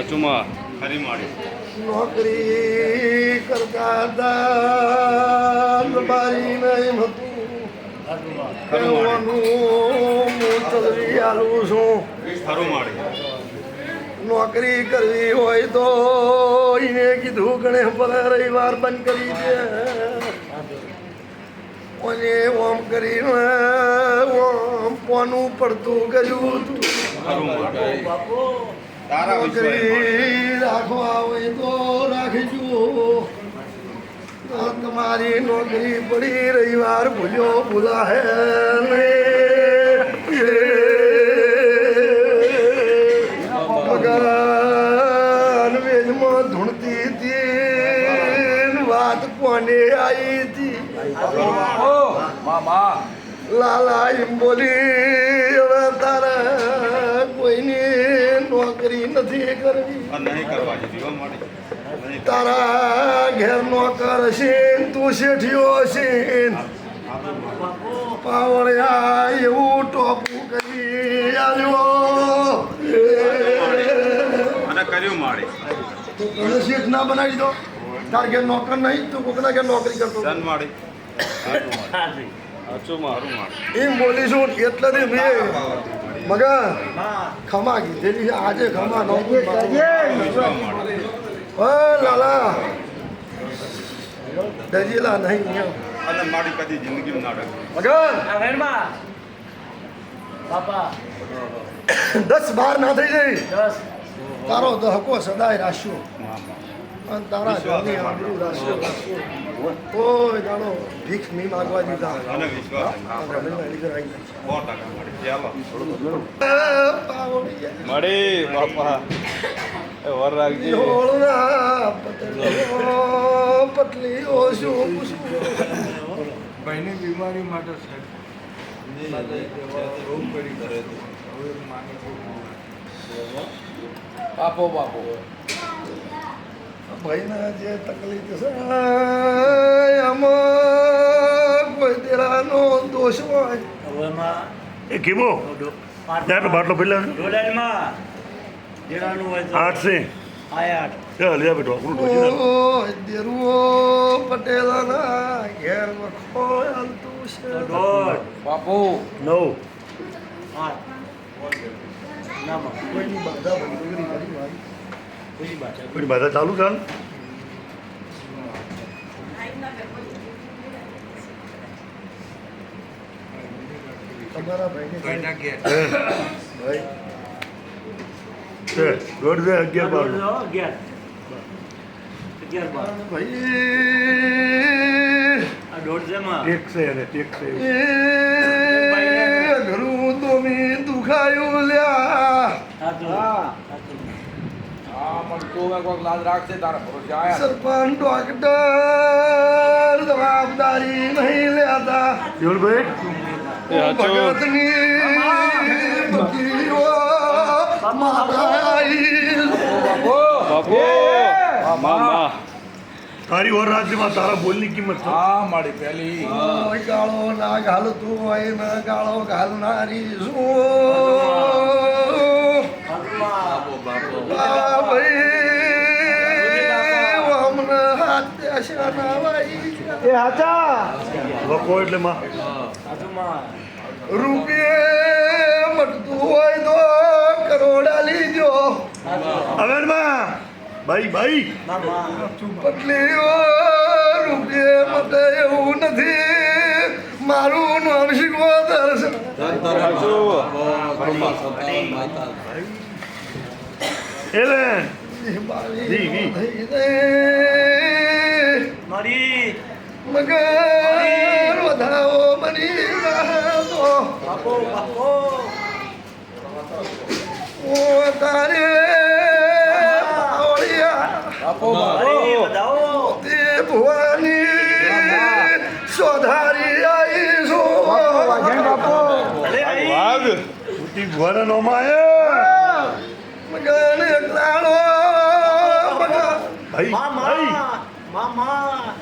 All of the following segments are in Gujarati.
સાચુમાં ખરી માડી નોકરી કરતા હતા બારી નહીં હતું હું ચલવી આલું છું. ખરું માડી નોકરી કરવી હોય તો એને કીધું ગણે પર રવિવાર બંધ કરી દે અને ઓમ કરીને ઓમ પોનું પડતું કર્યું હતું. નોકરી રાખવા હોય તો રાખજો. તમારી નોકરી પડી રવિવાર ભૂલ્યો ભૂલાહે મગન વેજમાં ધૂણતી હતી વાત કોને આવી હતી લાલા એમ બોલી હવે તારે કોઈની નોકરી નથી કરવી નહીં કરવા દીધી માડી તારા ઘેર નોકર છે તું શેઠિયો છે પાવળિયા એવું ટોપું કરી આવ્યો અને કર્યું માડી તો તને શેઠ ના બનાવી દો તાર ઘેર નોકર નહીં તું કોકના ઘેર નોકરી કરતો ધન માડી સાચું મારું માડી એમ બોલીશું એટલે મેં મગા ખમા કીધેલી છે આજે ખમા નોકરી લાલા દજીલા નહીં અને માડી કદી જિંદગીમાં ના ડરે મગન બાપા 10-12 ના થઈ જાય 10 તારો દહકો સદાય રાખ્યો અને તારા ઘરની આબરૂ રાખ્યો કોઈ જાણો ભીખ નહીં માગવા દીધા અને વિશ્વાસ મળી બાપા વર રાખજે પતલી ઓછું ભાઈની બીમારી માટે બાપો બાપો ભાઈને જે તકલીફ છે આમાં કોઈ તેરાનો દોષ હોય હવેમાં એ કીમો ત્યાં બાટલો પેલા ડોલરમાં જેડાનું હોય તો 8 છે આયા ચાલ લે બેટો આપણું ડોસી નાખ. દેરુઓ પટેલાના ઘેર વખો હાલતું છે દોઢ બાપો 9 8 નામાં કોઈની બાધા બંધ કરી મારી કોઈ બાત પેલી બાધા ચાલુ ચાલ તમારા ભાઈને ભાઈ છે દોઢ છે 11 12 11 ભાઈ આ દોઢ જેમાં ટેક છે અને ટેક છે એ ઘરું તો મી દુખાયું લ્યા સરપંચ ડોક્ટર જવાબદારી નહીં લેતા દેવલભાઈ ભગતની બકરીઓ મારાઈ બાપુ મામા તારી ઓર રાજ્યમાં તારા બોલની કિંમત છે. મારી પહેલી કોઈ ગાળો ના ઘાલતું હોય ને ગાળો ઘાલનારી શું લોકો એટલે માં રૂપિયે મટતું હોય તો કરોડા લીજો હવે માં ભાઈ ભાઈ પટલીઓ રૂપિયે મટે એવું નથી મારું નામ શીખવા એટલે જી જી મારી મગર વધાવો બની તો બાપો બાપો ઓ તારે મારી બધાઓ તે ભુવાની સોધારી આવી છું અરે આઈ વાઘ ઉટી ભુવાના નોમાં આયા મગન એકલાણો ભાઈ ભાઈ મામા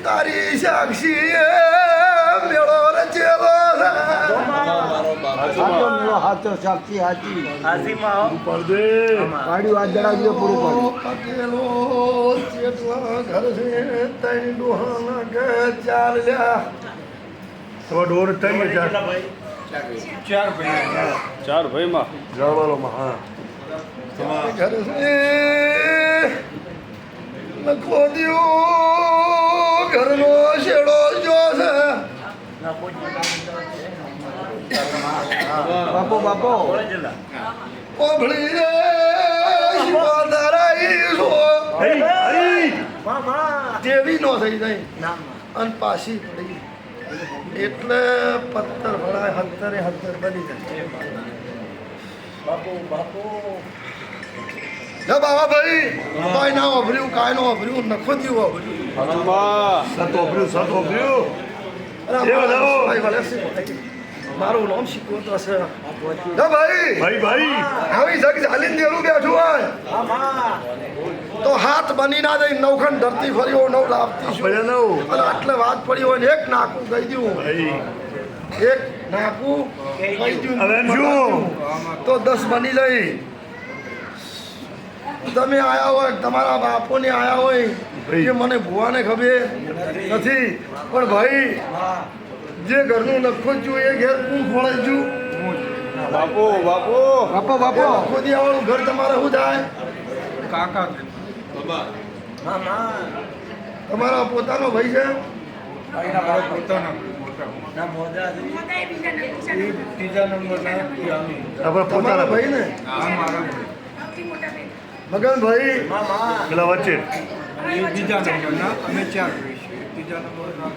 તારી સાક્ષી મેળો રચેલો મામા સાચુમાં તો સાક્ષી હાચી હાચીમાં આવો ઉપર દે ગાડી વાત જણાવજો પૂરું પટેલો જેટલા ઘર છે તઈ ડોહાના કે ચાર લ્યા તમારો ડોર થઈ ગયા ચાર ચાર ભાઈમાં જળવાળોમાં હા ઘર છે લખો દિયો ઘરનો શેડો જો છે બાપો બાપો ઓભળી રે શિવાધારાઈ છો દેવી નો થઈ જાય અને પાછી પડી એટલે પથ્થર ભરાય હત્તરે હત્તર બની જાય બાપો બાપો લે બાબા ભાઈ કાંઈ ના વાપર્યું કાંઈ નો વાપર્યું નખો થયું વાપર્યું આનંદમાં સત ઓભર્યું અરે એ બધાઓ. ભાઈ ભલે છે. મારું નામ શીખવતો છે લે ભાઈ ભાઈ આવી જગ ચાલીને દેરું બેઠું હોય તો હાથ બની ના જાય નવખંડ ધરતી ફર્યો નવ લાવતી છું પડ્યા નવ અને આટલે વાત પડી હોય ને એક નાકું કહી દઉં ભાઈ એક નાકું કહી દઉં હવે શું? તો 10 બની જાય તમે આયા હોય તમારા બાપોને આયા હોય ભાઈ. કે મને ભુવાને ખબર નથી પણ ભાઈ જે ઘરનું લખો છું એ ઘેર હું ખોળાઈ છું બાપુ બાપુ બાપો બાપો ખોદી આવવાનું ઘર તમારે શું થાય કાકા તમારા પોતાનો ભાઈ છે મારા પોતાના મોટા ત્રીજા નંબરના આપણે તમારા પોતાના ભાઈ ને આ મારા મગનભાઈ પેલા વચ્ચે એ બીજા નંબરના અમે ચાર ભાઈ છીએ ત્રીજા નંબરના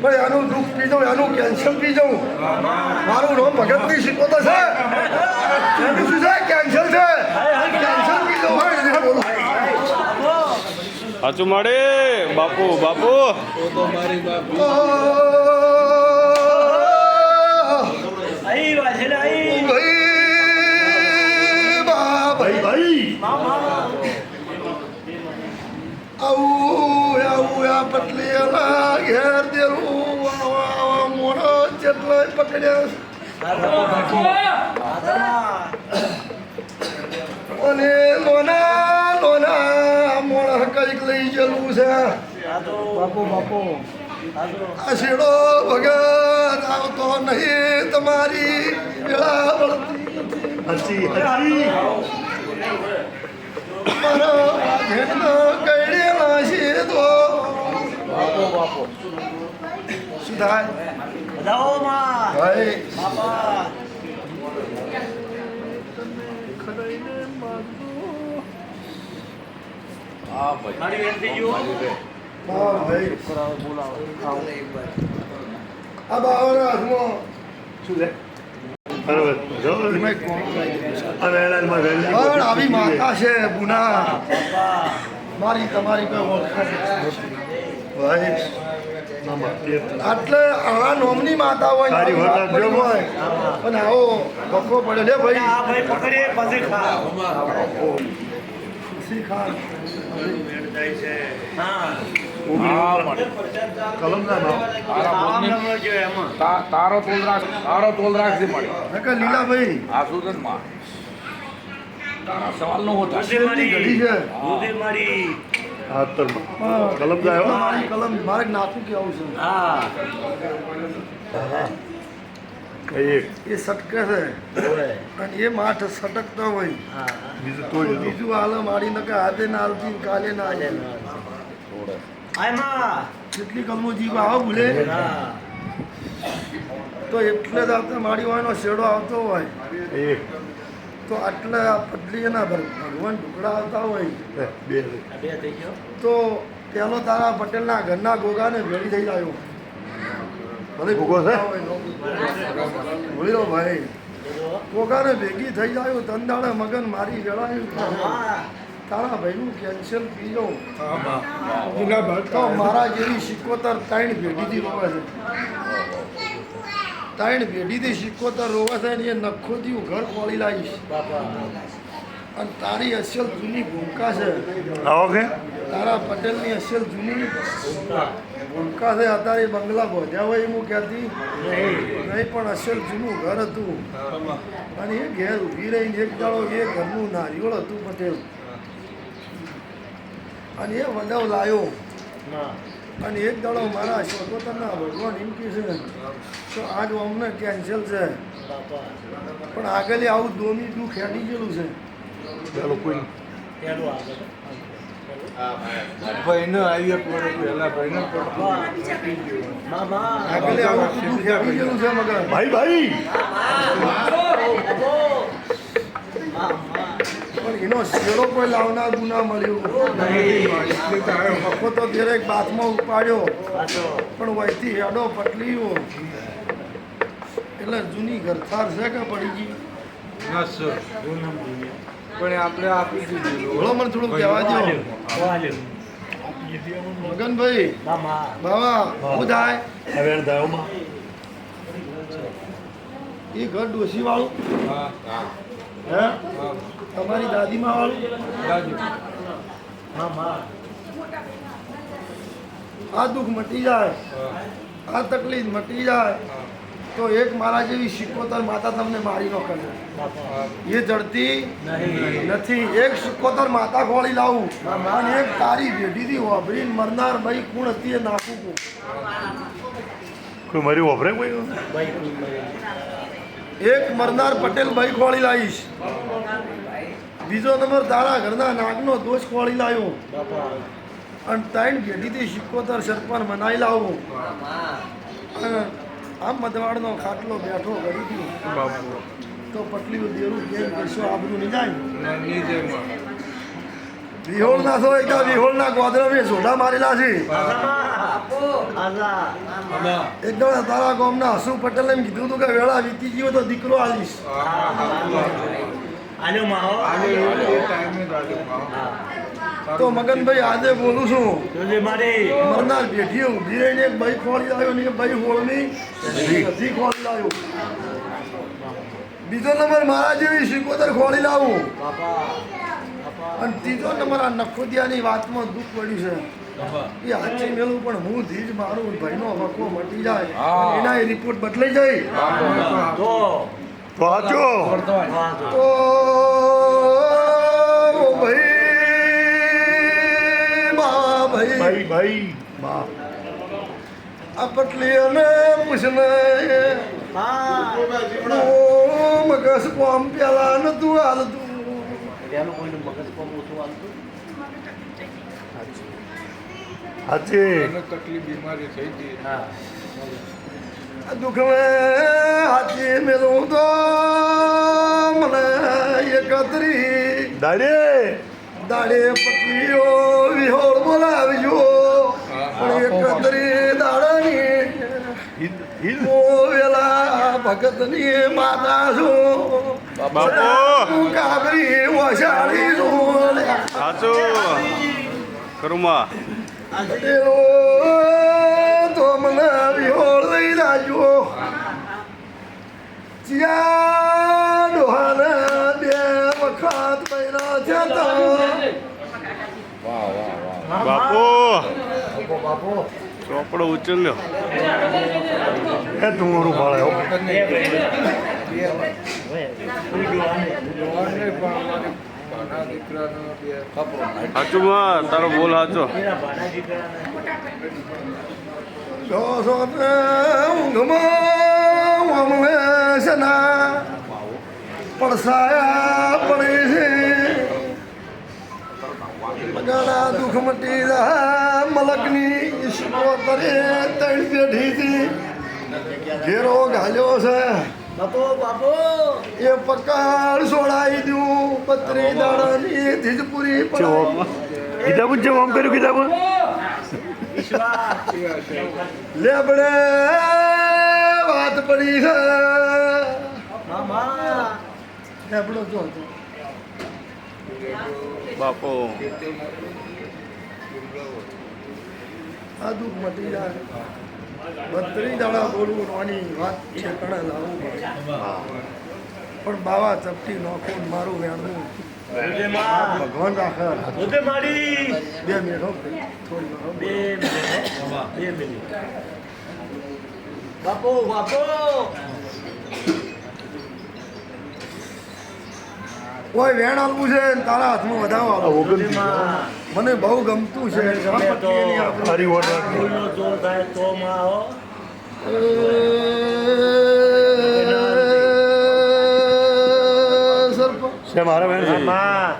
ભાઈ આનું દુઃખ પી જાઉં આનું કેન્સર પી જાઉં મારું નામ ભગતની શીખવતો છે એનું શું છે કેન્સર છે કેન્સર પી જાઉં ભાઈ એને બોલો સાચું મળે બાપુ બાપુ આઈ વાજે આઈ ભાઈ બા ભાઈ આવું આવું આ પટલીના ઘેર દેવું મોડો જેટલો પકડ્યા અને લોના લોના મોડા કંઈક લઈ ગયેલું છે બાપો બાપો આ શેડો ભગત આવતો નહીં તમારી વેળા વળતી હસી મારા ઘેરના કઈડેલા છે તો બાપો બાપો શું થાય બધાઓ માં ભાઈ બાપા મારી બેન થઈ ગયું હા ભાઈ આ બાવરા હાથમાં શું છે બરાબર જો એમાં કોણ અને એલાનમાં વેલ્યુ પણ આવી માતા છે બુના બાપા મારી તમારી કોઈ ઓળખાણ નથી. ભાઈ એટલે આ નોમની માતા હોય તારી આવી વાત વરરાજ પડી હોય પણ આવો બખો પડ્યો લે ભાઈ આ ભાઈ પકડે પછી ખા ખુશી ખાન હા કલમના નામ આમ નંબર જો એમાં તારો તોલ રાખજે મારી નકર લીલાભાઈ આ સુધનમાં તારા સવાલ નો હોતા દૂધે ઘડી મારી છે દૂધે મારી હાથરમાં કલમ જાય હો. મારી કલમ મારે નાખું કે આવું છે હા એક એ સટકે છે અને એ માઠ સટકતો હોય હા બીજું તો તોડી દો. બીજું હાલ મારી નકે હાથે ના હાલતી ને કાલે ના હાલે આય માં જેટલી કલમો જીવ આવો ભૂલે હા તો એટલે જ આપણે મારી વાયનો શેડો આવતો હોય એક તો આટલે આ પટલી એના ભગવાન ઢુકડા આવતા હોય બે બે થઈ ગયો તો પેલો તારા પટેલના ઘરના ગોગાને ભેળી થઈ જાય ભલે ગોગો છે? ભૂલી લો ભાઈ ગોગાને ભેગી થઈ જાય તંદાળે મગન મારી વેળાયું હા તારા ભાઈનું કેન્સર પી જાઉં તો મારા જેવી 77 ત્રણ પેઢીથી રોવે છે ત્રણ પેઢીથી 77 રોવે છે ને એ નખોથી હું ઘર ખોલી લાવીશ બાપા અને તારી અસલ જૂની ભૂમિકા છે આવો કે તારા પટેલની અસલ જૂની ભૂલકા છે અત્યારે બંગલા બોધ્યા હોય એમ કહેતી નહીં, પણ અસલ જૂનું ઘર હતું અને એ ઘેર ઊભી રહીને એક દાડો એ ઘરનું નારિયોળ હતું પટેલ અને એ વડવ લાવ્યો અને એક દાડો મારા સ્વતંત્રના ભગવાન એમ કહે છે તો આજ અમને કેન્સલ છે, પણ આગળ આવું દોમી દુઃખ હેડી ગયેલું છે. ચાલો કોઈ ભાઈને આવીએ પડે પહેલા ભાઈને મામા આગળ આવું દુઃખ હેડી ગયેલું છે મગર. ભાઈ ભાઈ પણ એનો શેરો કોઈ લાવનાર ગુના મળ્યું તો ત્યારે એક બાથમાં ઉપાડ્યો પણ વહીથી હેડો પટલીઓ એટલે જૂની ઘરથાર છે કે પડી ગઈ. ના સર પણ આપણે આપી દીધું બોલો મને થોડું કહેવા દો મગનભાઈ. મામા બાબા શું થાય હવે દાવમાં એ ઘર ડોસી વાળું હા હે તમારી દાદીમાં વાળું દાદુ મામા આ દુઃખ મટી જાય, આ તકલીફ મટી જાય તો એક મારા જેવી સિકોતર માતા તમને મારી ન કરે. એ જડતી નથી. એક સિકોતર માતા ખોળી લાવું અને એક તારી ભેટીથી વાભરીને મરનાર ભાઈ કોણ હતી એ નાખું છું. કોઈ મારી વપરાય કોઈ એક મરનાર પટેલ ભાઈ ખોળી લાવીશ, બીજો નંબર તારા ઘરના નાગનો દોષ ખોળી લાવ્યો અને ત્રણ ભેટીથી સિકોતર સરપંચ મનાઈ લાવું. અને આમ મધવાડનો ખાટલો બેઠો કરી દીધો તો પટલીઓ દેરું કેમ કશો આબરું નહીં જાય. વિહોળ ના થો એક વિહોળના ગોદરા મેં સોઢા મારેલા છે. એકદમ તારા ગામના હસુ પટેલ એમ કીધું હતું કે વેળા વીતી ગયો તો દીકરો આલીશ. આલ્યો માહો તો મગનભાઈ આજે બોલું છું જોજે મારી મરનાર પેઢીઓ ઊભી રહીને એક ભાઈ ખોળી લાવ્યો ને એક ભાઈ હોળની હજી ખોળી લાવ્યો. બીજો નંબર મારા જેવી સિકોતર ખોળી લાવું અને ત્રીજો નંબર આ નખોદિયાની વાતમાં દુઃખ પડ્યું છે એ હાચી મેલું પણ હું ધીજ મારું ભાઈનો વખો મટી જાય અને એના એ રિપોર્ટ બદલાઈ જાય તો વાંચો તો ભાઈ ભાઈ ભાઈ આ પટલી અને પૂછને મગસ કોમ પેલા નતું હાલતું. પેલું કોઈનું મગજ કોમ ઓછું આવતું સાચી તકલીફ બીમારી થઈ ગઈ હા દુઃખ હાથી મેલું તો મને એકત્રી દાડે દાડે પટલીઓ વિહોળ બોલાવજો પણ એકત્રી દાડાની વેલા ભગતની માતા છું બાપુ કાબરી વસાડી છું સાચું કરુમા તો મને વિહોળ લઈ લાજો જ્યાં ડોહાને બે વખત પહેલા જતા બાપુ ચોપડો ઉચલ્યો એ તમારું ભાડે હો સાચું માં તારો બોલ સાચો ઊંઘમાં અમને છે ના પડસાયા પડે છે બગાડા દુઃખ મટી રહ્યા મલકની ઈશ્વરે ત્રણ પેઢીથી ઘેરો ઘાલ્યો છે બાપુ બાપુ એ પકડ છોડાઈ દઉં પત્રી દાડાની ધીજપુરી પડાઈ કીધા છે આમ કર્યું કીધા લેબડે વાત પડી છે મામા લેબડો જો બાપુ આ દુઃખ મટી જાય બત્રી દાડા બોલવું નાની વાત ઠેકાણે લાવવું પડે પણ બાવા ચપટી નોખું ને મારું વેણનું દૂધે માં ભગવાન રાખે દૂધે માડી 2 મિનિટ હો થોડી વાર હો. 2 મિનિટ બાપુ બાપુ કોઈ વેણ આપવું છે ને તારા હાથમાં વધાવો આ આપો. ઓગણત્રીસ. મને બહુ ગમતું છે આ પટ્ટીની આપણું. સારી ઓર્ડર. ફૂલનો જોર થાય તો માં હો સરપંચ છે મારા બેન છે માં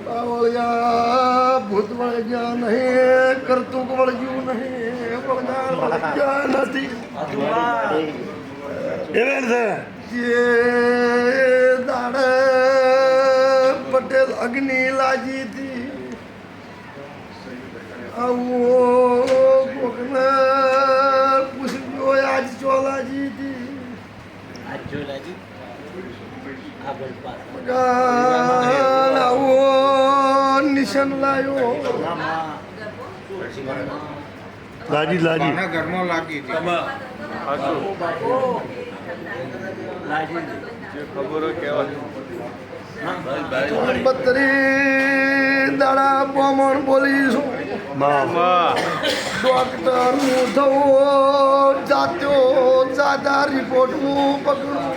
બાવળિયા ભૂત વળગ્યા નહીં કરતું વળગ્યું નહીં વળગાર વળગ્યા નથી માં એ બેન છે જે દાડે પટેલ અગ્નિ લાજી હતી આવો કોકને પૂછ્યો આજ ચોલાજી હતી આજ જો લાજી આગળ પાસ આવો નિશાન લાયો લાજી લાજી કોના ઘરમાં લાગી હતી સાચું બાપુ લાજી જે ખબર હોય કહેવાય. બત્રી દાડા બ્રાહ્મણ બોલીશું માં માં ડોક્ટર હું થવું જાત્યો જાદા રિપોર્ટ હું પકડું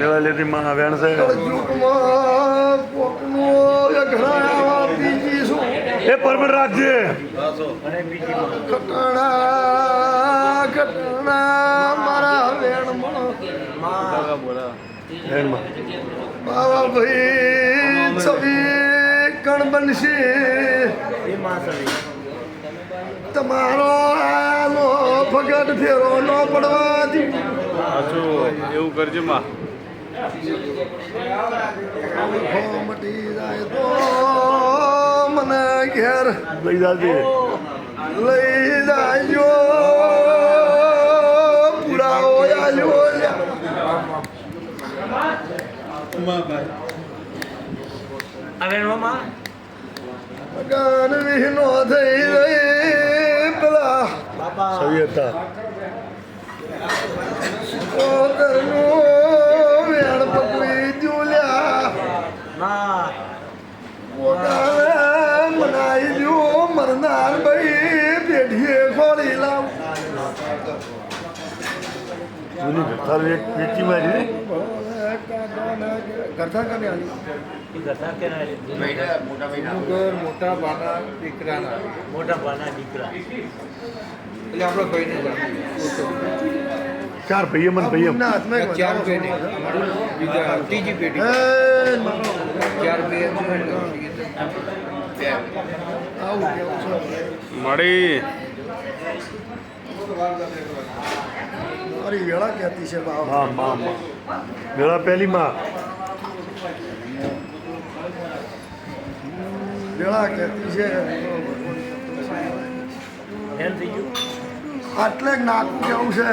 લેવા લેતી માં બેન છે કળજુગમાં કોકનું એ ઘણા બીજી શું એ પરમર રાખજે અને બીજી માં ખટણા ખટણા મારા વેણમાં માં બોલા બેનમાં બાવા ભાઈ છવી કણ બનશે એ માં સવી તમારો આલો ફગટ ફેરો ન પડવા દીધું સાચું એવું કરજે માં. મટી જાય તો મને ઘેર લઈ જાજે લઈ જાજો પુરાવો આલ્યો હવે માં ગાન વિહનો થઈ રહી પેલા બાપા સવી હતા કોદરનું વેણ પકવી જુલ્યા માં પોતાને મનાઈ દ્યું મરનાર ભાઈ પેઢીએ ખોળી લાવ જૂની ઘટાર વેચી મારી કરતા કને આલી એ કરતા કે ના ઘર મોટા બાના દીકરાના મોટા ભાના દીકરા એટલે આપણે ભાઈને ચાર ભાઈએ મને ભાઈએ ના હાથમાં એક ચાર વધારો પેઢી સોનો છે. બીજા ત્રીજી પેઢી એ મારો ચાર બે આવું કેવું છે મળી મારી વેળા કહેતી છે બાવ માં માં માં વેળા પહેલી માં વેળા કહેતી છે એમ થઈ ગયું આટલે જ નાખું કેવું છે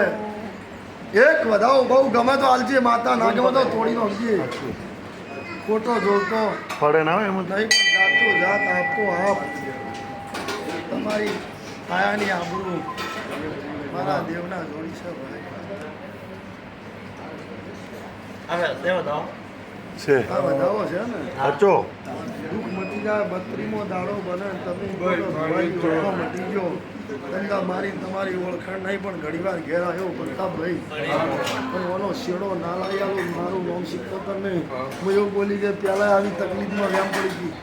એક વધાવો બહુ ગમે તો હાલજે માતા ના ગમે તો તોડી નાખજે ખોટો જોતો ફળે ના આવે એમ નહીં પણ જાતો જાત આપતો આપ તમારી કાયાની આબરૂ મારા દેવના જોડી છે ભાઈ હવે દેવો દો છે આ વધાવો છે ને સાચો દુઃખ મટી જાય 32મો દાડો બને ને તમે કહો તો ભગવાન જોડો મટી ગયો ધંધા મારી તમારી ઓળખાણ નહીં પણ ઘણીવાર ઘેર આવ્યો પ્રતાપભાઈ પણ ઓનો શેડો ના લાવી આલો મારું નામ સિક્કોતર નહીં હું એવું બોલી કે પહેલાં આવી તકલીફમાં વ્યામ પડી ગઈ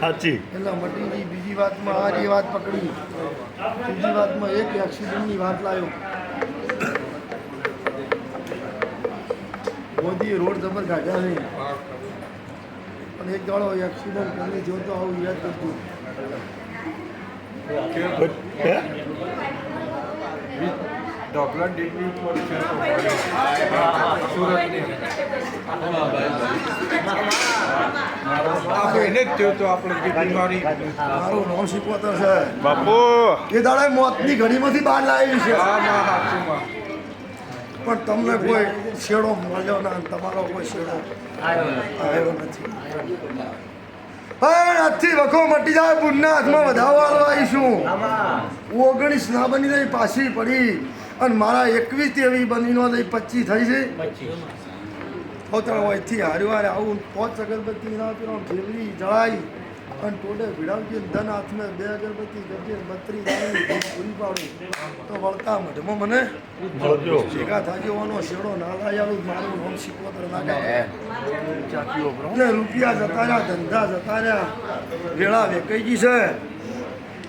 સાચી એટલે મટી ગઈ બીજી વાતમાં આ એ વાત પકડી બીજી વાતમાં એક એક્સિડન્ટની વાત લાવ્યો મોદીએ રોડ જબર કાઢ્યા નહીં પણ એક દાડો એક્સિડન્ટ કરીને જોતો આવું યાદ કરતું હે? ડોપલર ડિગ્રી પર છે સુરતની આ એને જ થયો તો આપણે જે બીમારી મારું નામ સિક્કોતર છે બાપુ એ દાડે મોતની ઘડીમાંથી બહાર લાવી છે આ માં હાથમાં પણ તમને કોઈ શેડો મળ્યો ના તમારો કોઈ શેડો આવ્યો નથી પણ આજથી વખો મટી જાય બુનના હાથમાં વધાવો આવીશું આમાં 19 ના બની રહી પાછી પડી અને મારા 21 તેવી બનીનો 25 થઈ છે પછી તો તારો અહીંથી હાર્યો હારે આવું 5 અગરબત્તી ના પેલો ફેરવી જળાઈ અને ટોડે ભીડાવતી ધન હાથમાં 2 અગરબત્તી કરજે 32 દાણી પૂરી પાડું તો વળતા મઢમાં મને મળજો ભેગા થાજો વાનો શેડો ના લાયાલું મારું નામ શીખવતર ના ને રૂપિયા જતા રહ્યા ધંધા જતા રહ્યા વેળા વેકાઈ છે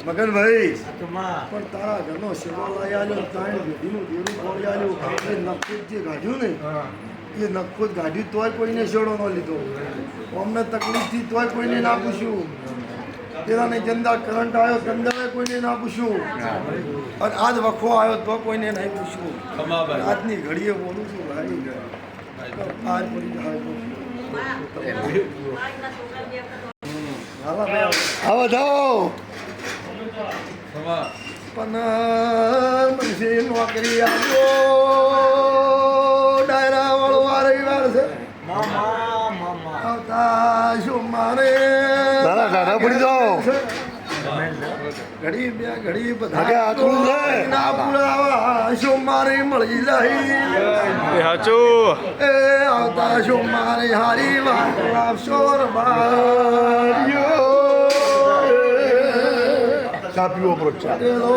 મગનભાઈ માં પણ તારા ઘરનો શેડો લાઈ આલ્યો તાણ ભેડીનું દેરું ખોળી આલ્યું એ નખુદ જે કાઢ્યું ને એ નખુદ કાઢ્યું તોય કોઈને શેડો ન લીધો અમને તકલીફથી તોય કોઈને ના પૂછ્યું પેલાને જંદા કરંટ આવ્યો ધંધાએ કોઈને ના પૂછ્યું અને આજ વખો આવ્યો તો કોઈને નહીં પૂછ્યું આજની ઘડીએ બોલું છું ભાઈ પાર પડી જાય આવો જાઓ પણ મને નોકરી આવ્યો ડાયરા વાળો રવિવાર છે આવતા શું મારે તારા ડાઢા પડી જાઓ ઘડી બે ઘડી આગે આકરું છે. ના પુરાવા શું મારે મળી જાય એ સાચું એ આવતા શું મારે હારી વાત લાવશો રબારીઓ ચા પીવો પ્રોત્સાહ પેલો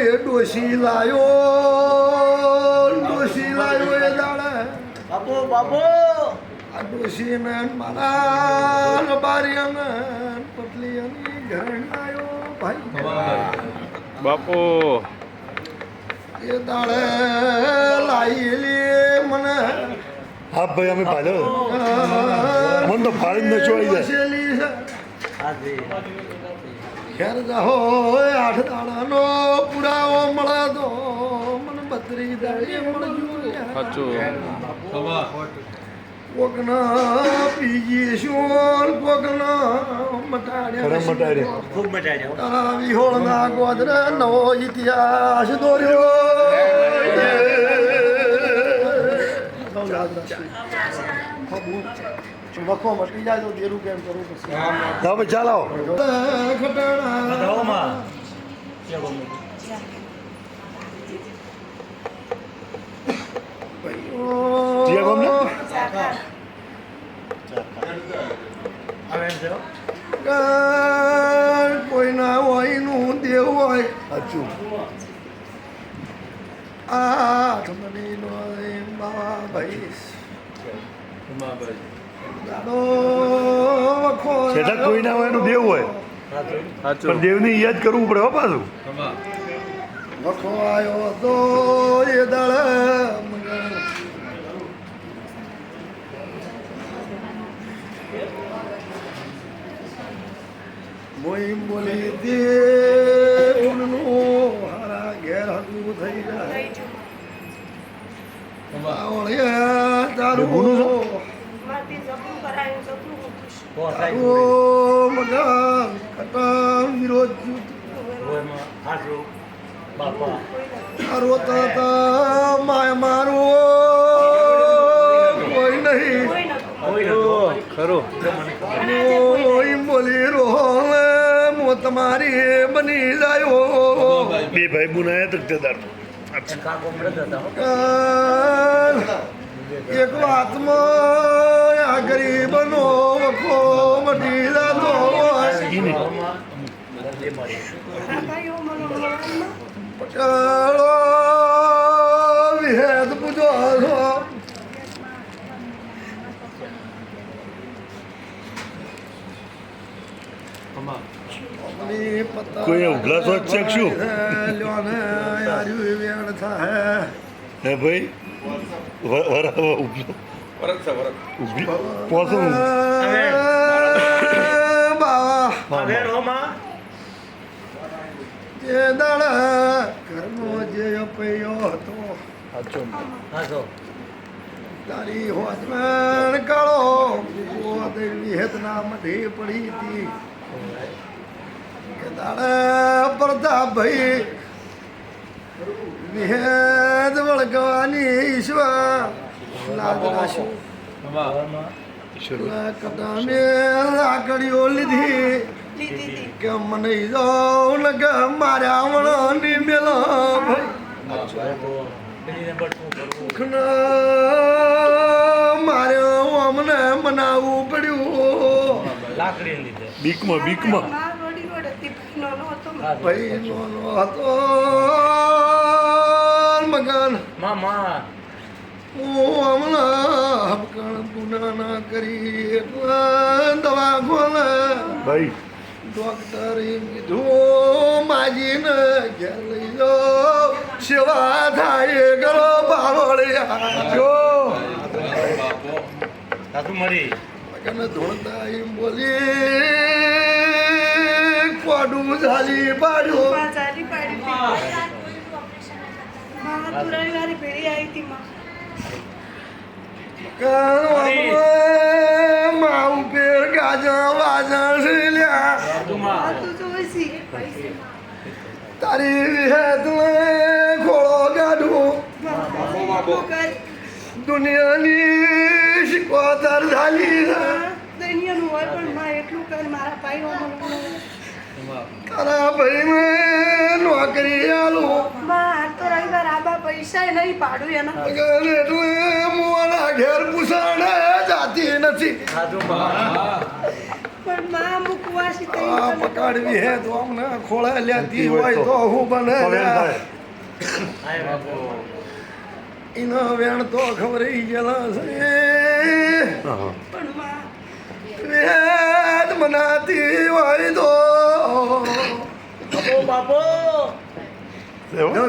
એ ડોશી લાયો એ દાડે બાબુ બાબુ આ ડોશી ને મારા રબારીને પટલી ઘર આવ્યો ભાઈ બાપુ એ દાડે લાયેલી મને હા ભાઈ અમે પાડો મને તો ફાડીને નચવાઈ જાય છેલી છે હાજી ખેર જાહો 8 દાડાનો પુરાવો મળે તો મને 32 દાડી મળ્યું સાચું કોકના પીજી શું કોકના ખરા મટાડ્યા મટાડે ખૂબ મજા જાવ તારા વિહોળના ગોદરે નવો ઇતિહાસ દોર્યો વખો મટી જાય તો દેરું કેમ કરવું પછી તમે ચાલો ખટાણા માં જીયા ગમને? આવે છે કોઈના હોય નું દેવ હોય સાચું આ તમને નો બાવા ભાઈ દાડો વખો છેટા કોઈ ના હોય એનું દેવ હોય સાચું સાચું પણ દેવની યાદ કરવું પડે હો પાછું વખો આવ્યો તો એ દાડા મોઈ બોલી દે ઉનનું હારા ઘેર હગું થઈ જાય આવળિયા તારું તારું મગન કટમ વિરોધ ઓયમાં હાજુ બાપા તારો તાતા માય મારું કોઈ નહીં કોઈ નતો ખરું કોઈ બોલી રો મો તમારી બની જાયો બે ભાઈ બુનાયા તકતેદાર કાકો મૃત હતા એક વાતમાં આ ગરીબનો વખો મટી જાતો પટાળો વિહેદ પૂજો છો કોઈ ઉઘલા શોખ છે કે શું? હે ભાઈ વરાવા ઉભલો ઉભી પોસો બાવા હવે રોમાં જે દાડા ઘરનો જે પૈયો હતો સાચો હાજો તારી હોજમાં કાળો વિહેતના મઢે પડી હતી કે દાડા પ્રતાપભાઈ વિહેદ વળગવાની ઈશ્વર લાજ રાશું કદામે લાકડીઓ લીધી કે મને જાઉં ને કે મારે આવવાની મેલો ભાઈ પેલીને બટકું કરવું દુઃખના મારે અમને મનાવવું પડ્યું લાકડી લીધે બીકમાં ભાઈ નો હતો મગન મામા હું હમણાં હબકણ ગુના ના કરી એટલે દવા ખોલે ભાઈ ડોક્ટરે કીધું માજીને ઘેર લઈ જાઓ સેવા થાય કરો બાવળિયા જો સાસુ મરી મગન ધોળતા એમ બોલી કોડું ઝાલી પાડ્યું માઉ પેર ગાજા વાજા શીલ્યા તારી વિહેત ખોળો ગાઢું દુનિયાની શિકોતર ઝાલી તારા ભાઈ મેં નોકરી આલું પૈસા નહીં પાડું એના મગન એટલે મોના ઘેર પૂછાડે જાતી નથી સાસુ મા પણ માં મુકવાસી આ પકડવી હે તો અમને ખોળે લેતી હોય તો હું બને થાય આય બાપુ એનો વેણ તો ખબર ગયેલા છે હા પણ માં વેદ મનાતી હોય તો બાપો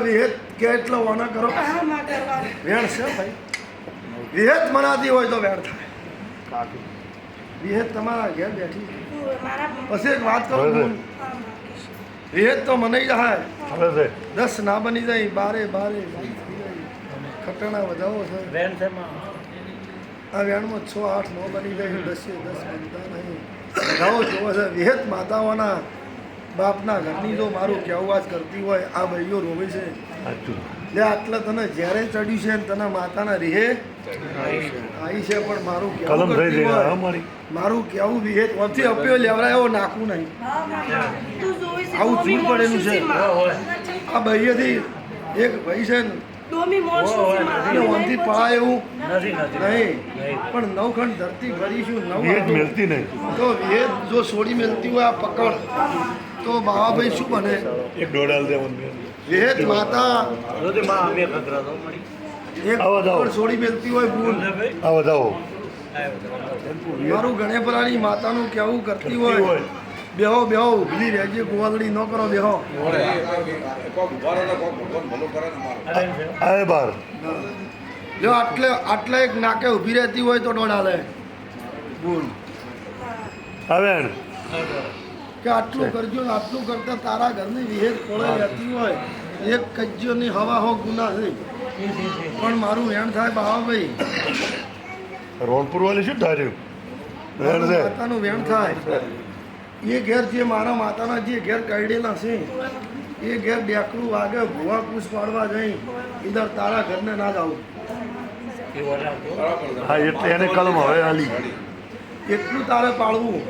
વિહેત કેટલો વાના કરો આ માં કરવાનું વેણ છે ભાઈ વિહેત મનાતી હોય તો વેણ થાય વિહેત તમારા ઘેર બેઠી છે. મારા પછી એક વાત બરાબર. કરું વિહેત તો મનાઈ જાય હવે છે 10 ના બની જાય બારે ખટણા વધાવો છે વેન છે માં આ વેણમાં 6 8 9 બની જાય 10 બનતા નહીં વધાવો જોવો છે વિહેત માતાઓના બાપના ઘરની જો મારું કહેવું વાત કરતી હોય આ ભાઈઓ રોવે છે સાચું લે આટલે તને જ્યારે ચડ્યું છે ને તને માતાના રીહે આવી છે પણ મારું કલમ કહેવું થઈ કરતી જાય હોય અમારી મારું કહેવું વિહેત ઓથી અપ્યો લેવડાયો નાખવું નહીં તું જોઈશ આવું ડોમી જૂન પડેલું છે. મોણસું માં. હોય આ ભાઈએથી એક ભાઈ છે ને ડોમી મોણસું હોય, માં. એને ઓનથી પળાય એવું નથી નથી નહીં નહીં. પણ નવખંડ ધરતી ભરીશું નવ વેદ આટલું. મિલતી નહીં તો વેદ જો છોડી મેલતી હોય આ પકડ તો બાવાભાઈ શું બને એક દોડાલ દેવાનું વેદ માતા રોજી માં અમે ખતરા તો મળી એક આવો જાઓ. પકડ છોડી મેલતી હોય ભૂલ ભાઈ આ વધાવો મારું ગણેપરાની માતાનું કેવું કરતી કરતી હોય હોય. બેહો બેહો ઉભલી રહેજે ગોવાલડી ન કરો બેહો આય બાર જો આટલે એક નાકે ઊભી રહેતી હોય તો દોડ હાલે ભૂલ આવે કે આટલું કરજો ને આટલું કરતા તારા ઘરની વિહેદ ખોળે રહેતી હોય એક કજ્યોની હવા હો ગુના છે પણ મારું વેણ થાય બાવાભાઈ રોણપુર વાળી શું ધાર્યું વેણ છે માતાનું વેણ થાય એ ઘેર જે મારા માતાના જે ઘેર કરડેલા છે એ ઘેર ડેકરું વાગે ભૂવા કૂસ પાડવા જઈ ઈધર તારા ઘરને ના જાઉં હા એટલે એને કલમ હવે હાલી એટલું તારે પાળવું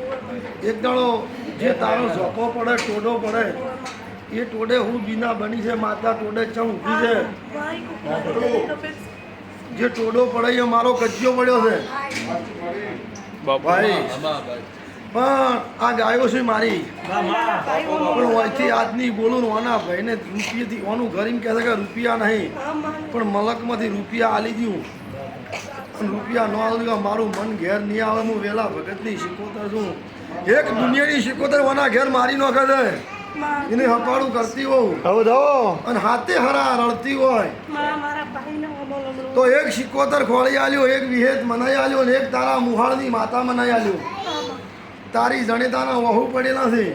એક દાડો જે તારો ઝોપો પડે ટોડો પડે એ ટોડે હું બીના બની છે માતા ટોડે ચમ ઊભી છે જે ટોડો પડે એ મારો કજ્યો પડ્યો છે ભાઈ પણ આ ગાયો છે મારી પણ ઓયથી આજની બોલું ને ઓના ભાઈને રૂપિયાથી ઓનું ઘરીને કહે છે કે રૂપિયા નહીં પણ મલકમાંથી રૂપિયા આલી દઉં અને રૂપિયા ન આલી મારું મન ઘેર નહીં આવે હું વેલા ભગતની શિકોતર છું એક દુનિયાની શિકોતર ઓના ઘેર મારી ન કરે એને હપાડું કરતી હોઉં હવે જાઓ અને હાથે હરા રડતી હોય મારા ભાઈને તો એક શિકોતર ખોળી આલ્યો એક વિહેત મનાઈ આલ્યો અને એક તારા મુહાળની માતા મનાઈ આલ્યો તારી જણેતાના વહુ પડેલા છે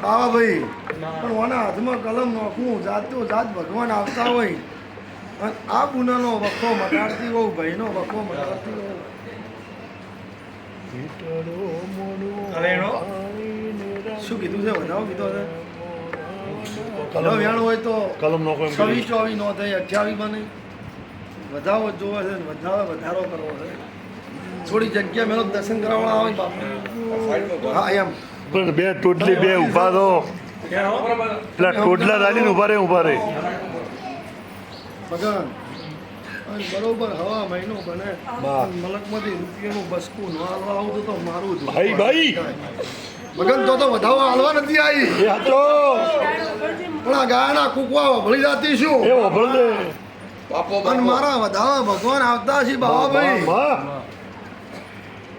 બાવાભાઈ પણ ઓના હાથમાં કલમ નોખવું જાતો જાત ભગવાન આવતા હોય અને આ ગુનાનો વખો મટાડતી હોઉં ભાઈનો વખો મટાડતી હોઉં શું કીધું છે વધાવો કીધો છે કલમ વેણ હોય તો કલમ નો કોઈ 26 24 નો થાય 28 બને વધાવો જોવે છે ને વધારો કરવો છે થોડી જગ્યા મેલો દર્શન કરાવવા આવે બાપુ હા એમ પણ બે ટોટલી બે ઊભા રહો પેલા ટોટલા રાલીને ઊભા રહે ભગવાન અને બરોબર હવા મહિનો બને બા. મલકમાંથી રૂપિયાનું બસકું ન હાલવા આવું તો મારું જ ભાઈ ભાઈ ભગવાન તો વધાવા હાલવા નથી આવી એ હાચો પણ આ ગાયના કુકવા ભળી જાતી શું એ વભળ દે અને મારા વધાવા ભગવાન આવતા છે બાબાભાઈ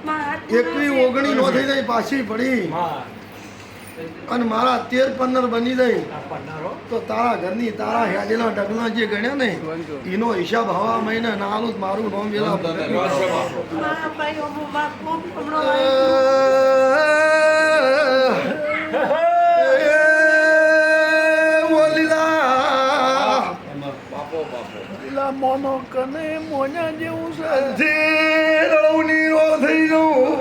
માં એકવી ઓગણી નો થઈ જાય પાછી પડી અને મારા 13-15 બની જાય તો તારા ઘરની તારા હેડેલા ડગલા જે ગણ્યા ને એનો હિસાબ હવા મહિને નાલું જ મારું નોમ વેલા મારા ભાઈઓ માં ખૂબ હમણાં લીલા મોનો કને મોના જેવું છે રળવની રો થઈ જવું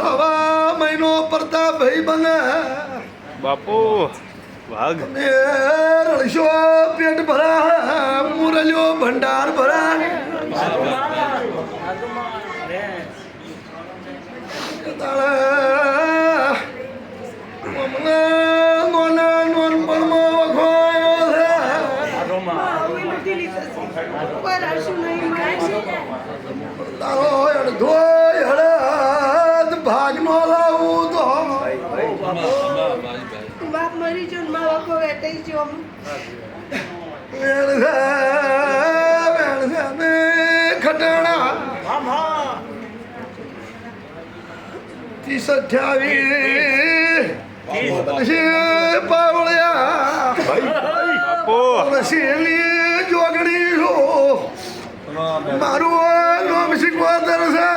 હવા મહિનો પડતા ભાઈ બને બાપુ વાઘ ને રળશો પેટ ભરા મુરલ્યો ભંડાર ભરા ભાગનો લાવું તો બાપ મરી જો ને મા વખો વેટાઈ જો ખટાણા 30-28 પાવળ્યા બાપુ શેલી જોગણી છો મારું નામ શીખવાતર છે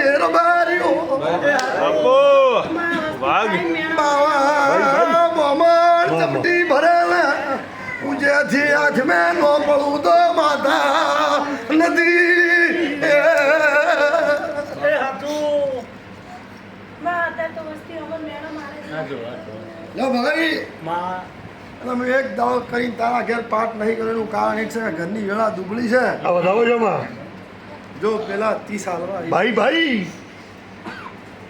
એ રબારીઓ બાપુ વાઘ બાવા મોમર ચપટી ભરેલા પૂજ્યાથી આંખ મેં નો પડું તો માતા નથી માં હતા તો વસ્તી અમર મેળો મારે લો ભાઈ તમે એક દાવો કરીને તારા ઘેર પાઠ નહીં કરેલું કારણ એક છે કે ઘરની વેળા દુબળી છે આ વધાવો છો માં જો પેલા 30 હાલવા ભાઈ ભાઈ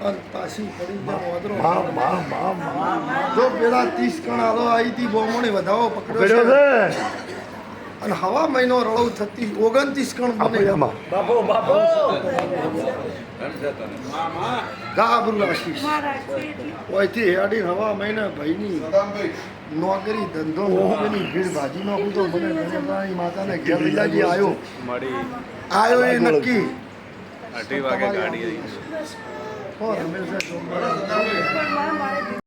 અને પાછી પડી જાય વાદરો માં માં માં માં જો પેલા 30 કણ હાલો આવી હતી બોમોને વધાવો કર્યો પકડ્યો છે છે અને હવા મહિનો રળવ થતી 29 કણ આપણે બને આમાં બાપુ બાપુ ગાબરું રાખીશ મારા એટલી ઓયથી હેડી હવા મહિને ભાઈની નોકરી ધંધો નોકરીની ભીડ ભાજી નાખું તો મને ગણેશની માતાને ઘેર લઈ જાજે આવ્યો મળી આવ્યો એ નક્કી 8 વાગે ગાડી આવી હો રમેશ પણ માં મારે